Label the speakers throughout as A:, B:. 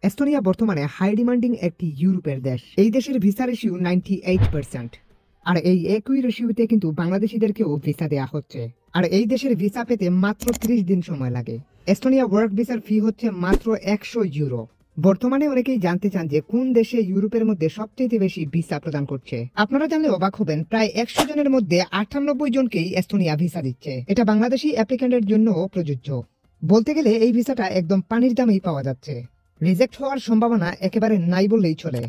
A: Estonia বর্তমানে high demanding একটি ইউরোপের দেশ। এই দেশের ভিসা রেশিও 98%। আর এই একই রেশিওতে কিন্তু বাংলাদেশিদেরকেও ভিসা দেওয়া হচ্ছে। আর এই দেশের ভিসা পেতে মাত্র 30 দিন সময় লাগে। এস্তোনিয়া ওয়ার্ক ভিসার ফি হচ্ছে মাত্র 100 ইউরো। বর্তমানে অনেকেই জানতে চান যে কোন দেশে ইউরোপের মধ্যে সবচেয়ে বেশি ভিসা প্রদান করছে। আপনারা জানলে অবাক হবেন, প্রায় 100 জনের মধ্যে 98 জনকেই এস্তোনিয়া ভিসা দিচ্ছে। এটা বাংলাদেশি অ্যাপ্লিক্যান্টের জন্য প্রযোজ্য। বলতে গেলে এই ভিসাটা একদম পানির দামেই পাওয়া যাচ্ছে। রিজেক্ট হওয়ার সম্ভাবনা একেবারে নাই বললেই চলে।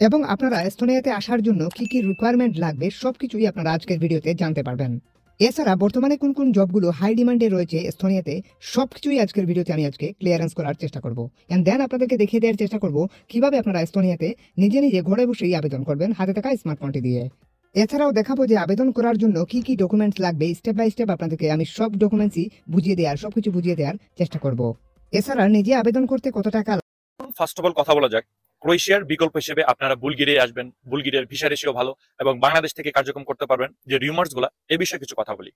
A: এবং আপনারা এস্তোনিয়াতে আসার জন্য কি কি রিকোয়ারমেন্ট লাগবে সবকিছুই আপনারা আজকের ভিডিওতে জানতে পারবেন। এছাড়া বর্তমানে কোন কোন জবগুলো হাই ডিমান্ডে রয়েছে এস্তোনিয়াতে সবকিছুই আজকের ভিডিওতে আমি আজকে ক্লিয়ারেন্স করার চেষ্টা করব। এন্ড দেন আপনাদেরকে দেখিয়ে দেওয়ার চেষ্টা করব কিভাবে আপনারা এস্তোনিয়াতে নিজে নিজে ঘরে বসেই আবেদন করবেন হাতে থাকা স্মার্টফোনটি দিয়ে। এছাড়াও দেখাবো যে আবেদন করার জন্য কি কি ডকুমেন্টস লাগবে, স্টেপ বাই স্টেপ আপনাদেরকে আমি সব ডকুমেন্টসই সবকিছু বুঝিয়ে দেওয়ার চেষ্টা করব। এছাড়া নিজে আবেদন করতে কত টাকা।
B: ফার্স্ট অফ অল কথা বলা যাক ক্রোয়েশিয়ার বিকল্প হিসেবে আপনারা বুলগেরিয়া আসবেন। বুলগেরিয়ার ভিসা রেশিও ভালো এবং বাংলাদেশ থেকে কার্যক্রম করতে পারবেন যে রিউমার্স গুলা এই বিষয়ে কিছু কথা বলি।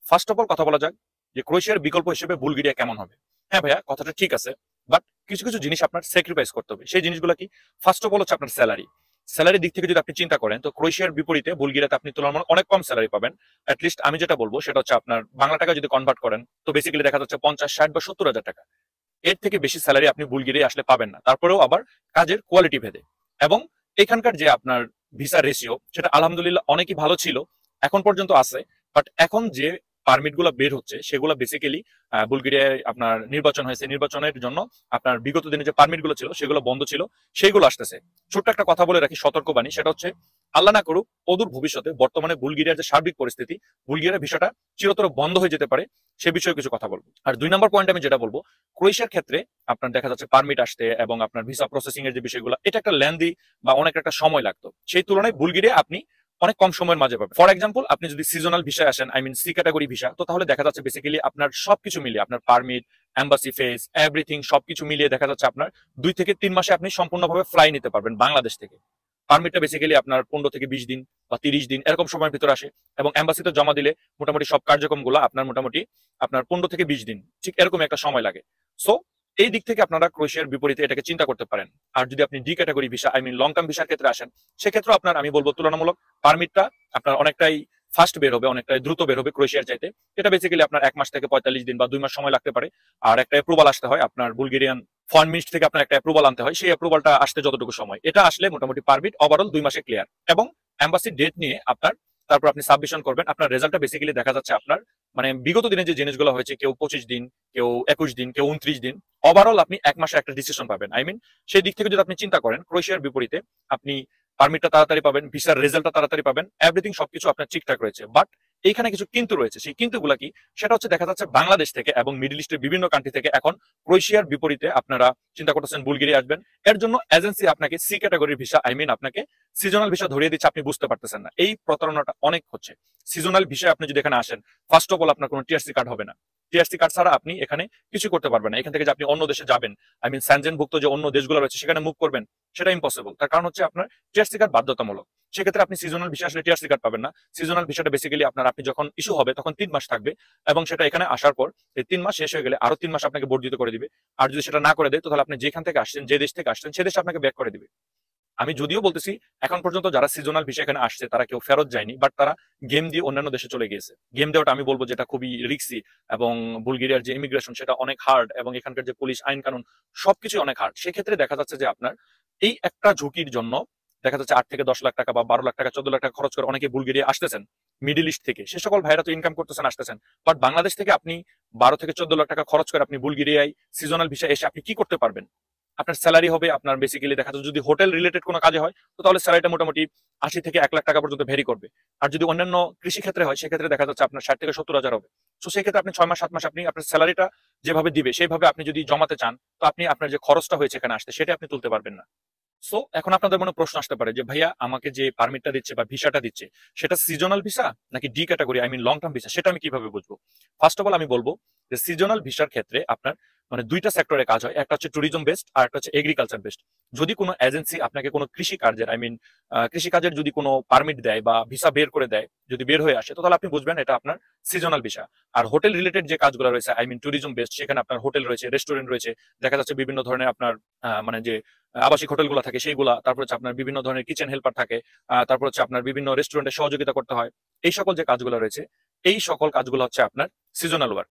B: ফার্স্ট অফ অল কথা বলা যাক যে ক্রোয়েশিয়ার বিকল্প হিসেবে বুলগেরিয়া কেমন হবে। হ্যাঁ ভাইয়া, কথাটা ঠিক আছে, বাট কিছু কিছু জিনিস আপনার স্যাক্রিফাইস করতে হবে। সেই জিনিসগুলো কি? ফার্স্ট অফ অল হচ্ছে আপনার স্যালারির দিক থেকে যদি আপনি চিন্তা করেন তো ক্রোয়েশিয়ার বিপরীতে বুলগেরিয়াতে আপনি তুলনামূলক অনেক কম স্যালারি পাবেন। অ্যাটলিস্ট আমি যেটা বলবো সেটা হচ্ছে আপনার বাংলা টাকা যদি কনভার্ট করেন তো বেসিক্যালি দেখা যাচ্ছে 50, 60 বা 70 হাজার টাকা। এর থেকে বেশি স্যালারি আপনি বুলগেরিয়া আসলে পাবেন না, তারপরেও আবার কাজের কোয়ালিটি ভেদে। এবং এখানকার যে আপনার ভিসা রেশিও সেটা আলহামদুলিল্লাহ অনেকই ভালো ছিল, এখন পর্যন্ত আছে। বাট এখন যে পারমিট গুলো বের হচ্ছে সেগুলো বেসিক্যালি বুলগেরিয়ায় আপনার নির্বাচন হয়েছে, নির্বাচনের জন্য আপনার বিগত দিনে যে পারমিট গুলো ছিল সেগুলো বন্ধ ছিল, সেইগুলো আসতেছে। ছোট্ট একটা কথা বলে রাখি, সতর্কবাণী, সেটা হচ্ছে আল্লাহ না করুক অদূর ভবিষ্যতে বর্তমানে বুলগেরিয়ার যে সার্বিক পরিস্থিতি, বুলগেরিয়ার ভিসাটা চিরতর বন্ধ হয়ে যেতে পারে, সে বিষয়ে কিছু কথা বলবো। আর 2 নম্বর পয়েন্ট আমি যেটা বলবো, ক্রোয়েশিয়ার ক্ষেত্রে আপনার দেখা যাচ্ছে পারমিট আসতে এবং আপনার ভিসা প্রসেসিং এর যে বিষয়গুলো, এটা একটা লেন্দি বা অনেক একটা সময় লাগতো। সেই তুলনায় বুলগেরিয়া আপনি অনেক কম সময়ের মাঝে পাবেন। ফর এক্সাম্পল, আপনি যদি সিজনাল ভিসায় আসেন, I mean C category visa, তো তাহলে দেখা যাচ্ছে বেসিক্যালি আপনার সবকিছু মিলিয়ে আপনার পারমিট, এম্বাসি ফেস, এভরিথিং সবকিছু মিলিয়ে দেখা যাচ্ছে আপনার 2 থেকে 3 মাসে আপনি সম্পূর্ণভাবে ফ্লাই নিতে পারবেন বাংলাদেশ থেকে। পারমিটটা বেসিক্যালি আপনার 15 থেকে 20 দিন বা 30 দিন এরকম সময়ের ভিতরে আসে, এবং এম্বাসিতে জমা দিলে মোটামুটি সব কার্যক্রমগুলো আপনার মোটামুটি আপনার 15 থেকে 20 দিন ঠিক এরকম একটা সময় লাগে। সো এই দিক থেকে আপনারা ক্রোয়েশিয়ার বিপরীতে এটাকে চিন্তা করতে পারেন। আর যদি আপনি D category visa, I mean long term ভিসার ক্ষেত্রে আসেন, সেক্ষেত্রে আপনার আমি বলবো তুলনামূলক পারমিটটা আপনার অনেকটাই ফাস্ট বের হবে, অনেকটাই দ্রুত বের হবে ক্রোয়েশিয়ার চাইতে। এটা বেসিক্যালি আপনার 1 মাস থেকে 45 দিন বা 2 মাস সময় লাগতে পারে। আর একটা অ্যাপ্রুভাল আসতে হয় আপনার বুলগেরিয়ান ফরেন মিনিস্ট্রি থেকে, আপনার একটা অ্যাপ্রুভাল আনতে হয়, সেই অ্যাপ্রুভালটা আসতে যতটুকু সময়, এটা আসলে মোটামুটি পারমিট ওভারঅল 2 মাসে ক্লিয়ার। এবং এম্বাসি ডেট নিয়ে আপনার তারপর আপনি সাবমিশন করবেন, আপনার রেজাল্টটা বেসিক্যালি দেখা যাচ্ছে আপনার মানে বিগত দিনে যে জিনিসগুলো হয়েছে, কেউ 25 দিন, কেউ 21 দিন, কেউ 29 দিন, ওভারঅল আপনি 1 মাসে একটা ডিসিশন পাবেন। আই মিন সেই দিক থেকে যদি আপনি চিন্তা করেন ক্রোয়েশিয়ার বিপরীতে আপনি পারমিটটা তাড়াতাড়ি পাবেন, ভিসার রেজাল্টটা তাড়াতাড়ি পাবেন, এভরিথিং সবকিছু আপনার ঠিকঠাক রয়েছে। বাট এইখানে কিছু কিন্তু রয়েছে, সেই কিন্তুগুলা কি? সেটা হচ্ছে দেখা যাচ্ছে বাংলাদেশ থেকে এবং মিডল ইস্টের বিভিন্ন কান্ট্রি থেকে এখন ক্রোয়েশিয়ার বিপরীতে আপনারা চিন্তা করতেছেন বুলগেরিয়া আসবেন, এর জন্য এজেন্সি আপনাকে সি ক্যাটাগরির ভিসা, আই মিন আপনাকে সিজনাল ভিসা ধরিয়ে দিচ্ছে, আপনি বুঝতে পারতেছেন না। এই প্রতারণাটা অনেক হচ্ছে। সিজনাল ভিসায় আপনি যদি এখানে আসেন, ফার্স্ট অফ অল আপনার কোনো টিআরসি কার্ড হবে না। টিআরসি কার্ড ছাড়া আপনি এখানে কিছু করতে পারবেন না। এখান থেকে যে আপনি অন্য দেশে যাবেন, আই মিন স্যানজেনভুক্ত যে অন্য দেশগুলো রয়েছে সেখানে মুভ করবেন, সেটা ইম্পসিবল। তার কারণ হচ্ছে আপনার টিআরসি কার্ড বাধ্যতামূলক। সেক্ষেত্রে আপনি সিজনাল ভিসা আসলে টিআরসি কার্ড পাবেন না। সিজনাল ভিসাটা বেসিক্যালি আপনার আপনি যখন ইস্যু হবে তখন 3 মাস থাকবে, এবং সেটা এখানে আসার পর এই 3 মাস শেষ হয়ে গেলে আরো 3 মাস আপনাকে বর্ধিত করে দিবে। আর যদি সেটা না করে দেয়, তাহলে আপনি যেখান থেকে আসছেন, যে দেশ থেকে আসছেন, সে দেশে আপনাকে ব্যাক করে দিবে। আমি যদিও বলতেছি এখন পর্যন্ত যারা সিজনাল ভিসা এখানে আসছে তারা কেউ ফেরত যায়নি, বাট তারা গেম দিয়ে অন্যান্য দেশে চলে গিয়েছে। গেম দেওয়াটা আমি বলবো যেটা খুবই রিস্কি, এবং বুলগেরিয়ার যে ইমিগ্রেশন সেটা অনেক হার্ড, এবং এখানকার যে পুলিশ আইন কানুন সবকিছু অনেক হার্ড। সেক্ষেত্রে দেখা যাচ্ছে যে আপনার এই একটা ঝুঁকির জন্য দেখা যাচ্ছে 8 থেকে 10 লাখ টাকা বা 12 লাখ টাকা, 14 লাখ টাকা খরচ করে অনেকে বুলগেরিয়া আসতেছেন মিডিল ইস্ট থেকে। সে সকল ভাইরা তো ইনকাম করতেছেন, আসতেছেন, বাট বাংলাদেশ থেকে আপনি 12 থেকে 14 লাখ টাকা খরচ করে আপনি বুলগেরিয়ায় সিজনাল ভিসা এসে আপনি কি করতে পারবেন? আপনার স্যালারি হবে আপনার বেসিক্যালি দেখা যাচ্ছে যদি হোটেল রিলেটেড কোনো কাজে হয় তো তাহলে স্যালারিটা মোটামুটি 80 থেকে 1 লাখ টাকা পর্যন্ত ভ্যারি করবে। আর যদি অন্যান্য কৃষি ক্ষেত্রে হয় সেক্ষেত্রে দেখা যাচ্ছে আপনার 60 থেকে 70 হাজার হবে। তো সেই ক্ষেত্রে আপনি 6 মাস 7 মাস আপনি আপনার স্যালারিটা যেভাবে দিবে সেইভাবে আপনি যদি জমাতে চান, তো আপনি আপনার যে খরচটা হয়েছে এখানে আসতে সেটা আপনি তুলতে পারবেন না। সো এখন আপনাদের মনে প্রশ্ন আসতে পারে যে ভাইয়া আমাকে যে পারমিটটা দিচ্ছে বা ভিসাটা দিচ্ছে সেটা সিজনাল ভিসা নাকি D category, I mean long term visa, সেটা আমি কিভাবে বুঝবো? ফার্স্ট অফ অল আমি বলবো যে সিজনাল ভিসার ক্ষেত্রে আপনার মানে দুইটা সেক্টরে কাজ হয়, একটা হচ্ছে ট্যুরিজম বেসড আর একটা হচ্ছে এগ্রিকালচার বেসড। যদি কোনো এজেন্সি আপনাকে কোনো কৃষি কার্যের কৃষিকাজের যদি কোনো পারমিট দেয় বা ভিসা বের করে দেয়, যদি বের হয়ে আসে, তো তাহলে আপনি বুঝবেন এটা আপনার সিজনাল ভিসা। আর হোটেল রিলেটেড যে কাজগুলো রয়েছে ট্যুরিজম বেসড, সেখানে আপনার হোটেল রয়েছে, রেস্টুরেন্ট রয়েছে, দেখা যাচ্ছে বিভিন্ন ধরনের আপনার মানে যে আবাসিক হোটেলগুলো থাকে সেইগুলা, তারপর হচ্ছে আপনার বিভিন্ন ধরনের কিচেন হেল্পার থাকে, তারপর হচ্ছে আপনার বিভিন্ন রেস্টুরেন্টে সহযোগিতা করতে হয়। এই সকল যে কাজগুলো রয়েছে, এই সকল কাজগুলো হচ্ছে আপনার সিজনাল ওয়ার্ক।